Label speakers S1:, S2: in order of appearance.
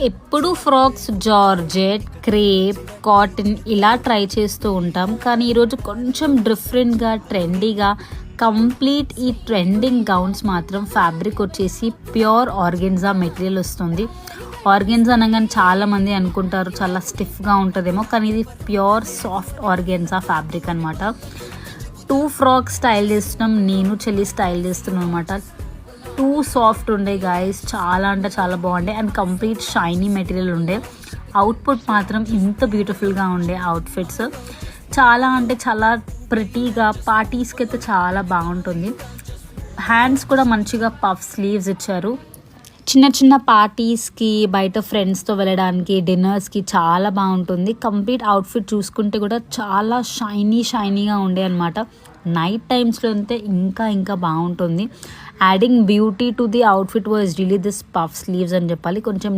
S1: ఎప్పుడు frocks georgette, crepe, cotton ఇలా try చేస్తూ ఉంటాం. కానీ ఈరోజు కొంచెం డిఫరెంట్గా, ట్రెండీగా కంప్లీట్ ఈ ట్రెండింగ్ గౌన్స్ మాత్రం ఫ్యాబ్రిక్ వచ్చేసి ప్యూర్ ఆర్గెన్జా మెటీరియల్ వస్తుంది. ఆర్గెన్జా అనగానే చాలామంది అనుకుంటారు చాలా స్టిఫ్గా ఉంటుందేమో, కానీ ఇది ప్యూర్ సాఫ్ట్ ఆర్గెన్జా ఫ్యాబ్రిక్ అనమాట. 2 ఫ్రాక్స్ స్టైల్ చేస్తున్నాం, నేను చెల్లి స్టైల్ చేస్తున్నాం అనమాట. 2 సాఫ్ట్ ఉండే గాయస్, చాలా అంటే చాలా బాగుండే అండ్ కంప్లీట్ షైనీ మెటీరియల్ ఉండే. అవుట్పుట్ మాత్రం ఇంత బ్యూటిఫుల్గా ఉండే అవుట్ఫిట్స్, చాలా అంటే చాలా ప్రిటీగా, పార్టీస్కి అయితే చాలా బాగుంటుంది. హ్యాండ్స్ కూడా మంచిగా పఫ్ స్లీవ్స్ ఇచ్చారు. చిన్న చిన్న పార్టీస్కి, బయట ఫ్రెండ్స్తో వెళ్ళడానికి, డిన్నర్స్కి చాలా బాగుంటుంది. కంప్లీట్ అవుట్ఫిట్ చూసుకుంటే కూడా చాలా షైనీగా ఉండే అనమాట. నైట్ టైమ్స్లో అయితే ఇంకా బాగుంటుంది. Adding beauty to the outfit was really this puff sleeves అని చెప్పాలి. కొంచెం